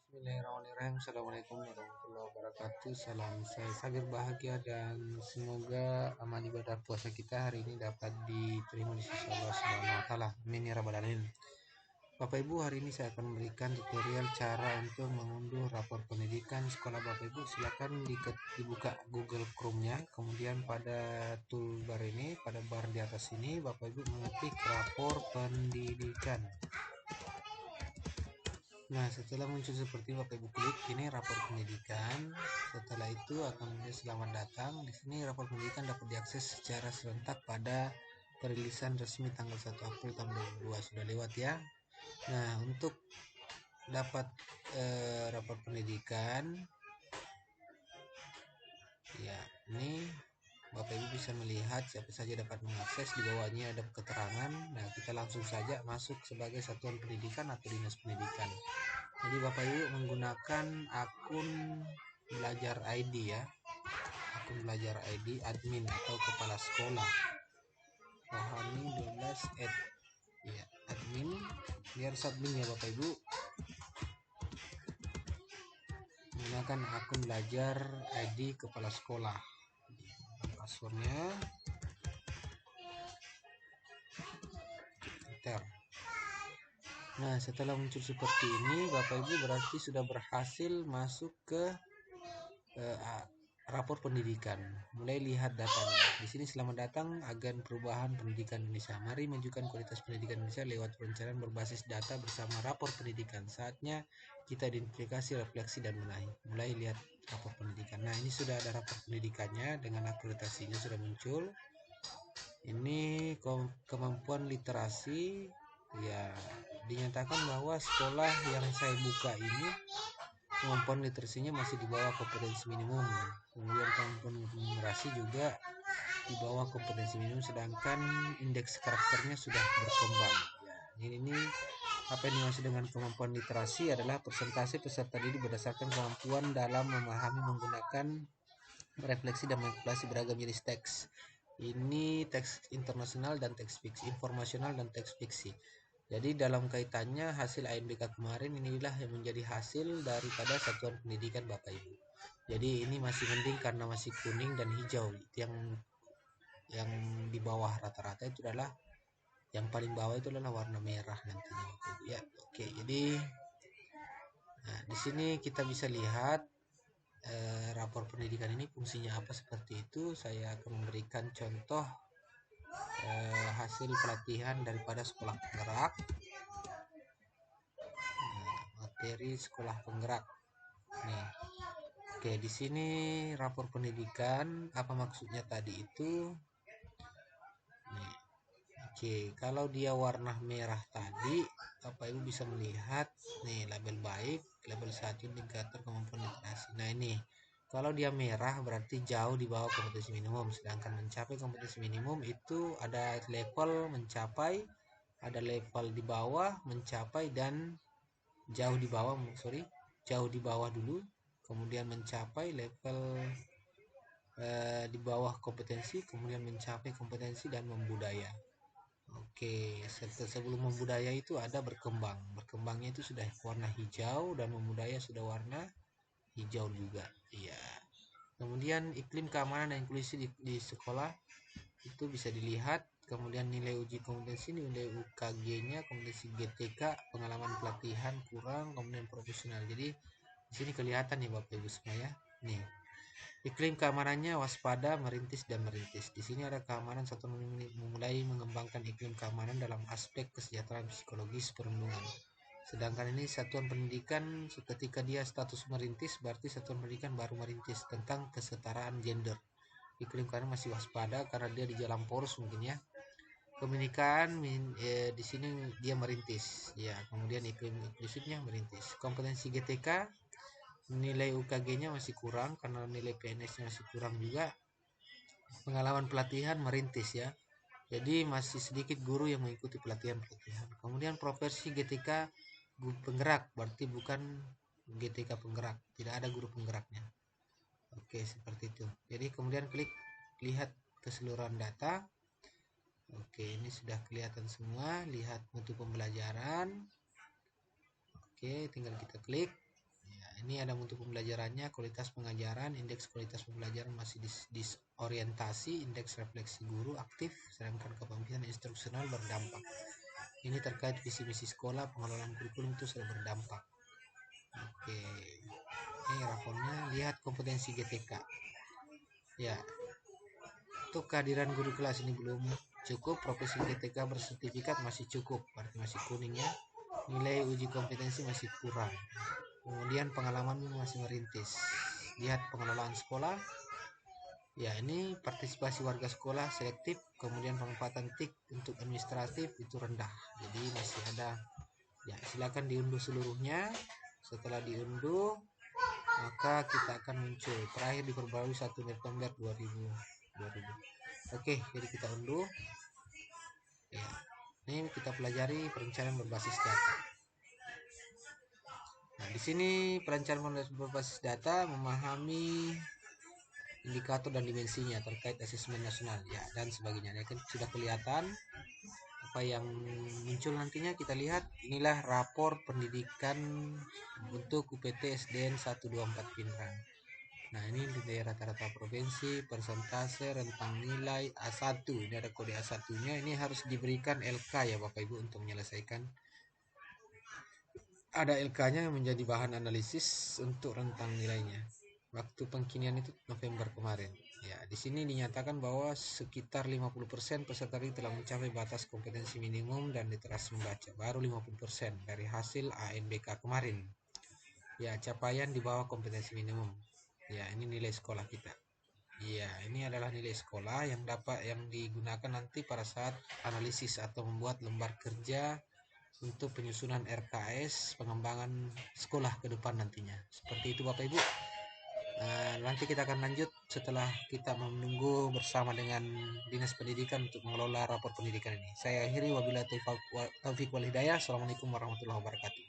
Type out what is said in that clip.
Bismillahirrahmanirrahim. Assalamualaikum warahmatullahi wabarakatuh. Salam saya Sagir bahagia dan semoga amal ibadah puasa kita hari ini dapat diterima di sisi Allah Subhanahu wa taala. Amin ya rabbal alamin. Bapak Ibu, hari ini saya akan memberikan tutorial cara untuk mengunduh rapor pendidikan sekolah Bapak Ibu. Silakan dibuka Google Chrome-nya, kemudian pada toolbar ini, pada bar di atas ini Bapak Ibu mengetik rapor pendidikan. Nah, setelah muncul seperti Bapak Ibu klik ini rapor pendidikan. Setelah itu akan muncul selamat datang. Di sini rapor pendidikan dapat diakses secara serentak pada perilisan resmi tanggal 1 April tahun 2022. Sudah lewat ya. Nah, untuk dapat rapor pendidikan ya, ini Bapak Ibu bisa melihat siapa saja dapat mengakses. Di bawahnya ada keterangan. Nah, kita langsung saja masuk sebagai satuan pendidikan atau dinas pendidikan. Jadi Bapak Ibu menggunakan akun belajar ID ya, akun belajar ID admin atau kepala sekolah Rohani 12 ya, admin, biar admin ya Bapak Ibu. Menggunakan akun belajar ID kepala sekolah, passwordnya enter. Nah, setelah muncul seperti ini Bapak Ibu berarti sudah berhasil masuk ke rapor pendidikan. Mulai lihat datanya. Di sini selamat datang Agen Perubahan Pendidikan Indonesia. Mari majukan kualitas pendidikan Indonesia lewat perencanaan berbasis data bersama rapor pendidikan. Saatnya kita identifikasi, refleksi dan benahi. Mulai lihat rapor pendidikan. Nah, ini sudah ada rapor pendidikannya dengan akreditasinya sudah muncul. Ini kemampuan literasi ya, dinyatakan bahwa sekolah yang saya buka ini kemampuan literasinya masih di bawah kompetensi minimum. Kemudian kemampuan numerasi juga di bawah kompetensi minimum, sedangkan indeks karakternya sudah berkembang. Ya, ini apa yang dimaksud dengan kemampuan literasi adalah persentase peserta didik berdasarkan kemampuan dalam memahami, menggunakan, refleksi dan manipulasi beragam jenis teks. Ini teks internasional dan teks fiksi, informasional dan teks fiksi. Jadi dalam kaitannya hasil ANBK kemarin inilah yang menjadi hasil daripada satuan pendidikan Bapak Ibu. Jadi ini masih mending karena masih kuning dan hijau. Yang di bawah rata-rata itu adalah, yang paling bawah itu adalah warna merah nantinya Bapak Ibu ya. Oke, jadi nah, di sini kita bisa lihat rapor pendidikan ini fungsinya apa seperti itu. Saya akan memberikan contoh hasil pelatihan daripada sekolah penggerak. Materi sekolah penggerak nih. Oke, di sini rapor pendidikan apa maksudnya tadi itu nih. Oke, kalau dia warna merah tadi Bapak Ibu bisa melihat nih label baik, label 1 indikator kemampuan literasi. Nah, ini kalau dia merah berarti jauh di bawah kompetensi minimum, sedangkan mencapai kompetensi minimum itu ada level mencapai, ada level di bawah, mencapai, dan jauh di bawah, jauh di bawah dulu, kemudian mencapai level di bawah kompetensi, kemudian mencapai kompetensi dan membudaya. Oke, sebelum membudaya itu ada berkembang. Berkembangnya itu sudah warna hijau dan membudaya sudah warna hijau juga. Iya. Kemudian iklim keamanan dan inklusi di sekolah itu bisa dilihat. Kemudian nilai uji kompetensi, nilai UKG-nya, kompetensi GTK, pengalaman pelatihan kurang, kemudian profesional. Jadi di sini kelihatan ya Bapak Ibu semua ya. Nih, iklim keamanannya waspada, merintis dan merintis. Di sini ada keamanan satu memulai mengembangkan iklim keamanan dalam aspek kesejahteraan psikologis perlindungan. Sedangkan ini satuan pendidikan ketika dia status merintis berarti satuan pendidikan baru merintis tentang kesetaraan gender. Iklim keamanan masih waspada karena dia di jalan poros mungkin ya. Kebinekaan di sini dia merintis ya. Kemudian iklim inklusifnya merintis. Kompetensi GTK, nilai UKG-nya masih kurang karena nilai PNS-nya masih kurang juga. Pengalaman pelatihan merintis ya. Jadi masih sedikit guru yang mengikuti pelatihan. Kemudian profesi GTK penggerak berarti bukan GTK penggerak, tidak ada guru penggeraknya. Oke, seperti itu. Jadi kemudian klik lihat keseluruhan data. Oke, ini sudah kelihatan semua. Lihat mutu pembelajaran. Oke, tinggal kita klik. ini ada mutu pembelajarannya, kualitas pengajaran, indeks kualitas pembelajaran masih disorientasi, indeks refleksi guru aktif, sedangkan kepemimpinan instruksional berdampak. Ini terkait visi misi sekolah, pengelolaan kurikulum itu sudah berdampak. Oke, ini rapornya. Lihat kompetensi GTK. Ya, untuk kehadiran guru kelas ini belum cukup, profesi GTK bersertifikat masih cukup, berarti masih kuning ya. Nilai uji kompetensi masih kurang. Kemudian pengalaman masih merintis. Lihat pengelolaan sekolah. Ya, ini partisipasi warga sekolah selektif, kemudian penempatan tik untuk administratif itu rendah. Jadi masih ada. Ya, silakan diunduh seluruhnya. Setelah diunduh, maka kita akan muncul. Terakhir diperbarui 1 November 2000. Oke, jadi kita unduh. Ya, ini kita pelajari perencanaan berbasis data. Nah, di sini perencanaan berbasis data memahami indikator dan dimensinya terkait asesmen nasional ya dan sebagainya. Ya, kan sudah kelihatan apa yang muncul nantinya. Kita lihat, inilah rapor pendidikan untuk UPT SDN 124 Pinrang. Nah, ini nilai rata-rata provinsi, persentase, rentang nilai A1. Ini ada kode A1-nya. Ini harus diberikan LK ya Bapak Ibu untuk menyelesaikan. Ada LK-nya yang menjadi bahan analisis untuk rentang nilainya. Waktu pengkinian itu November kemarin. Ya, di sini dinyatakan bahwa sekitar 50% peserta didik telah mencapai batas kompetensi minimum dan literasi membaca. Baru 50% dari hasil ANBK kemarin. Ya, capaian di bawah kompetensi minimum. Ya, ini nilai sekolah kita. Iya, ini adalah nilai sekolah yang digunakan nanti pada saat analisis atau membuat lembar kerja untuk penyusunan RKS pengembangan sekolah ke depan nantinya. Seperti itu Bapak Ibu. Nanti kita akan lanjut setelah kita menunggu bersama dengan Dinas Pendidikan untuk mengelola rapor pendidikan ini. Saya akhiri, wabillahi taufiq wal hidayah. Assalamualaikum warahmatullahi wabarakatuh.